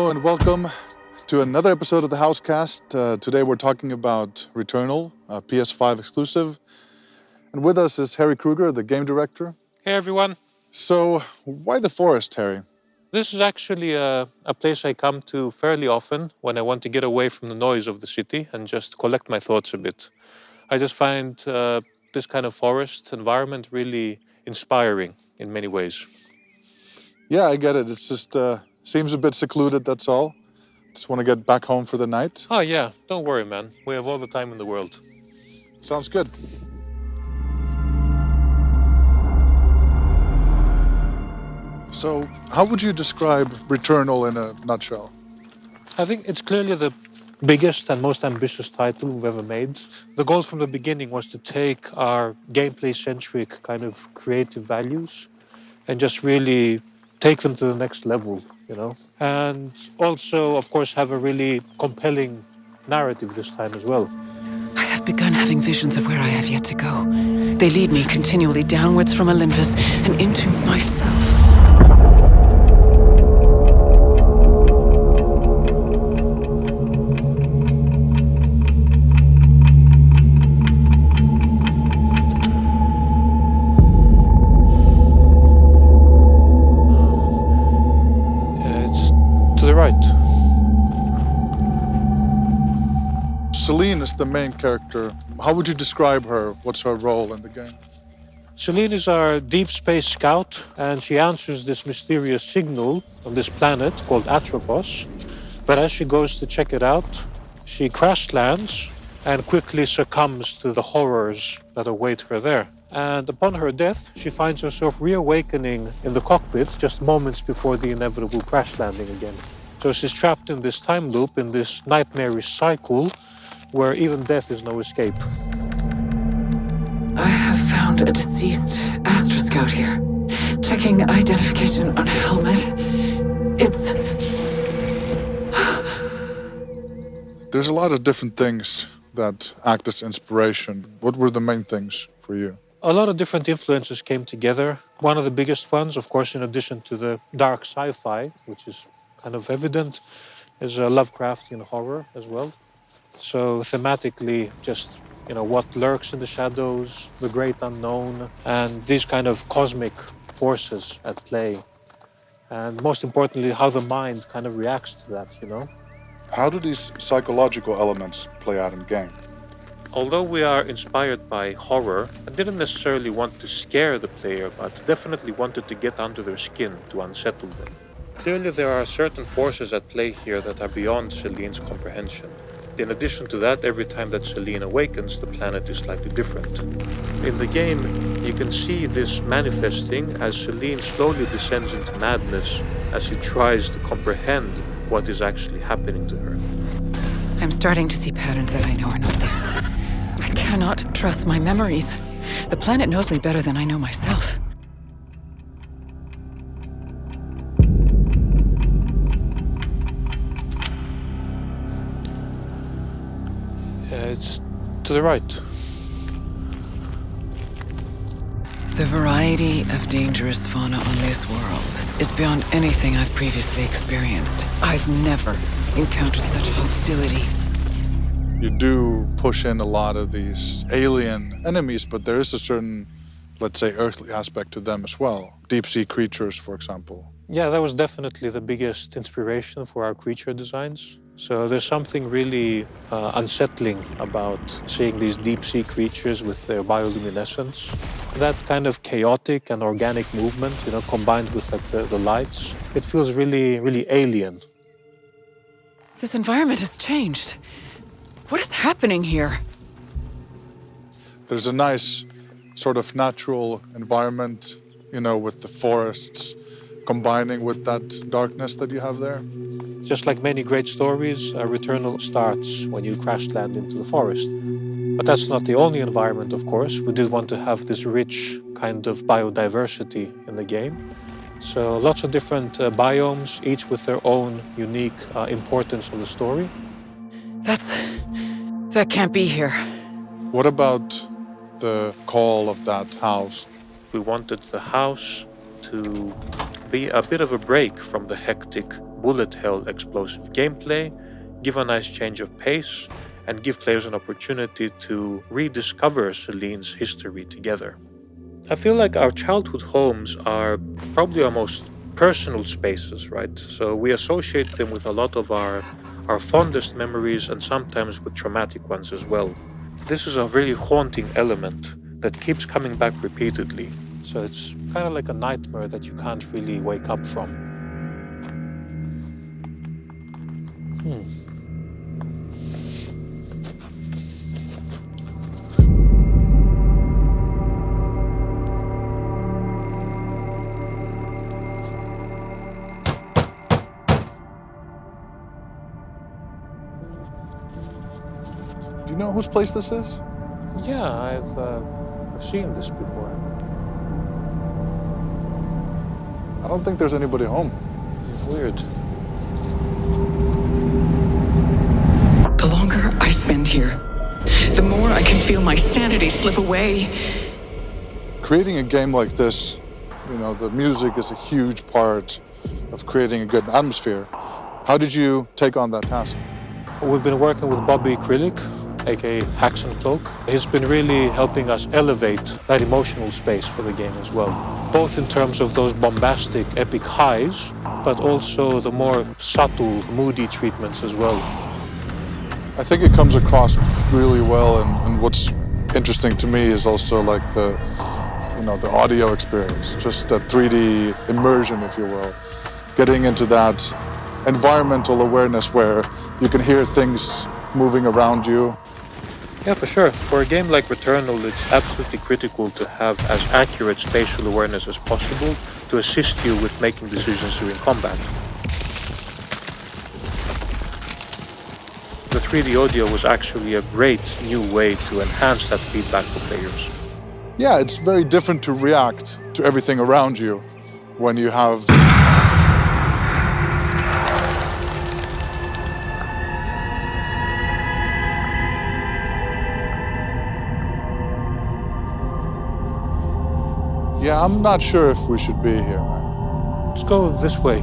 Hello and welcome to another episode of the Housecast. Today we're talking about Returnal, a PS5 exclusive. And with us is Harry Kruger, the game director. Hey everyone. So, why the forest, Harry? This is actually a place I come to fairly often when I want to get away from the noise of the city and just collect my thoughts a bit. I just find this kind of forest environment really inspiring in many ways. Yeah, I get it. It's just seems a bit secluded, that's all. Just want to get back home for the night. Oh yeah, don't worry man. We have all the time in the world. Sounds good. So, how would you describe Returnal in a nutshell? I think it's clearly the biggest and most ambitious title we've ever made. The goal from the beginning was to take our gameplay-centric kind of creative values and just really take them to the next level, you know? And also, of course, have a really compelling narrative this time as well. I have begun having visions of where I have yet to go. They lead me continually downwards from Olympus and into myself. To the right. Selene is the main character. How would you describe her? What's her role in the game? Selene is our deep space scout, and she answers this mysterious signal on this planet called Atropos. But as she goes to check it out, she crash lands and quickly succumbs to the horrors that await her there. And upon her death, she finds herself reawakening in the cockpit just moments before the inevitable crash landing again. So she's trapped in this time loop, in this nightmarish cycle, where even death is no escape. I have found a deceased Astra Scout here. Checking identification on a helmet. It's... There's a lot of different things that act as inspiration. What were the main things for you? A lot of different influences came together. One of the biggest ones, of course, in addition to the dark sci-fi, which is kind of evident, is Lovecraftian horror as well. So thematically, just, you know, what lurks in the shadows, the great unknown, and these kind of cosmic forces at play. And most importantly, how the mind kind of reacts to that, you know? How do these psychological elements play out in game? Although we are inspired by horror, I didn't necessarily want to scare the player, but definitely wanted to get under their skin to unsettle them. Clearly there are certain forces at play here that are beyond Selene's comprehension. In addition to that, every time that Selene awakens, the planet is slightly different. In the game, you can see this manifesting as Selene slowly descends into madness as she tries to comprehend what is actually happening to her. I'm starting to see patterns that I know are not there. I cannot trust my memories. The planet knows me better than I know myself. It's to the right. The variety of dangerous fauna on this world is beyond anything I've previously experienced. I've never encountered such hostility. You do push in a lot of these alien enemies, but there is a certain, let's say, earthly aspect to them as well. Deep sea creatures, for example. Yeah, that was definitely the biggest inspiration for our creature designs. So there's something really unsettling about seeing these deep sea creatures with their bioluminescence. That kind of chaotic and organic movement, you know, combined with the lights, it feels really, really alien. This environment has changed. What is happening here? There's a nice sort of natural environment, you know, with the forests combining with that darkness that you have there. Just like many great stories, Returnal starts when you crash land into the forest. But that's not the only environment, of course. We did want to have this rich kind of biodiversity in the game. So lots of different biomes, each with their own unique importance of the story. That can't be here. What about the call of that house? We wanted the house to be a bit of a break from the hectic bullet hell explosive gameplay, give a nice change of pace, and give players an opportunity to rediscover Selene's history together. I feel like our childhood homes are probably our most personal spaces, right? So we associate them with a lot of our fondest memories and sometimes with traumatic ones as well. This is a really haunting element that keeps coming back repeatedly. So it's kind of like a nightmare that you can't really wake up from. Do you know whose place this is? Yeah, I've seen this before. I don't think there's anybody home. Weird. The longer I spend here, the more I can feel my sanity slip away. Creating a game like this, you know, the music is a huge part of creating a good atmosphere. How did you take on that task? We've been working with Bobby Acrylic, aka Hacks and Cloak. He's been really helping us elevate that emotional space for the game as well, both in terms of those bombastic, epic highs, but also the more subtle, moody treatments as well. I think it comes across really well, and what's interesting to me is also like the audio experience, just that 3D immersion, if you will, getting into that environmental awareness where you can hear things moving around you. Yeah, for sure. For a game like Returnal, it's absolutely critical to have as accurate spatial awareness as possible to assist you with making decisions during combat. The 3D audio was actually a great new way to enhance that feedback for players. Yeah, it's very different to react to everything around you when you have Yeah, I'm not sure if we should be here, man. Let's go this way.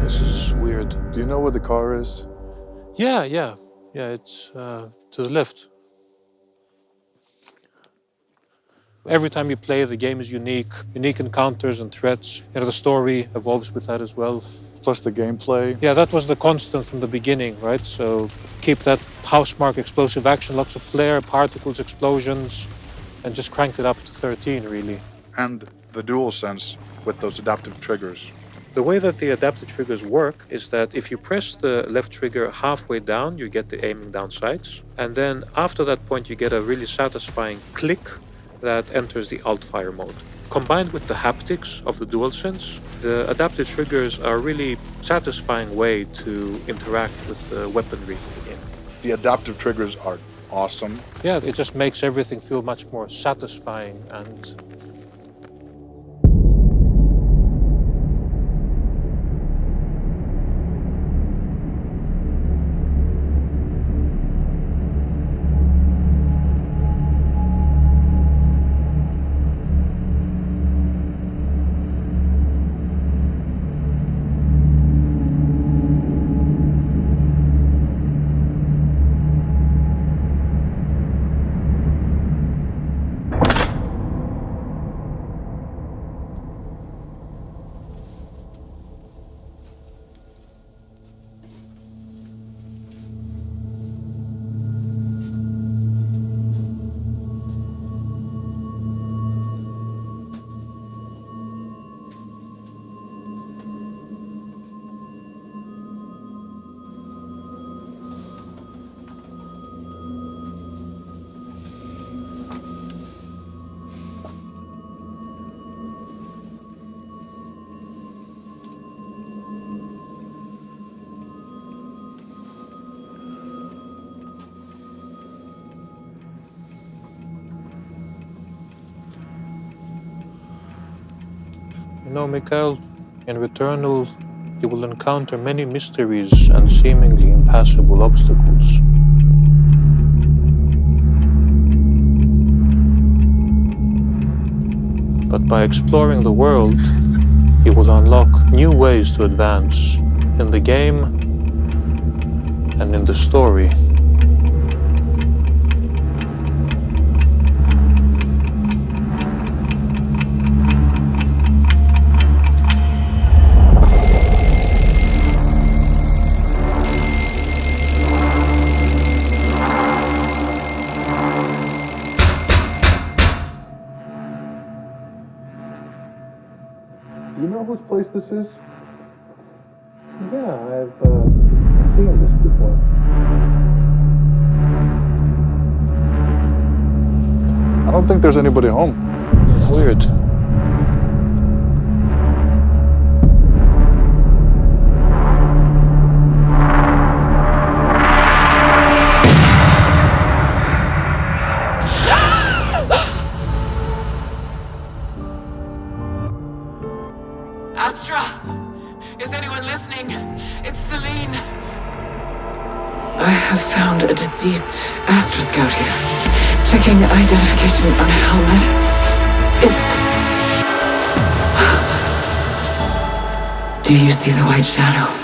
This is weird. Do you know where the car is? Yeah, it's to the left. Every time you play, the game is unique encounters and threats. You know, the story evolves with that as well. Plus the gameplay. Yeah, that was the constant from the beginning, right? So keep that housemark explosive action, lots of flare, particles, explosions, and just cranked it up to 13, really. And the DualSense with those adaptive triggers. The way that the adaptive triggers work is that if you press the left trigger halfway down, you get the aiming down sights. And then after that point, you get a really satisfying click that enters the alt-fire mode. Combined with the haptics of the DualSense, the adaptive triggers are a really satisfying way to interact with the weaponry in the game. The adaptive triggers are awesome. Yeah, it just makes everything feel much more satisfying and you know, Mikhail, in Returnal, you will encounter many mysteries and seemingly impassable obstacles. But by exploring the world, you will unlock new ways to advance in the game and in the story. Do you know whose place this is? Yeah, I've seen this before. I don't think there's anybody home. Weird. Astra! Is anyone listening? It's Selene. I have found a deceased Astra Scout here. Checking identification on a helmet. Do you see the white shadow?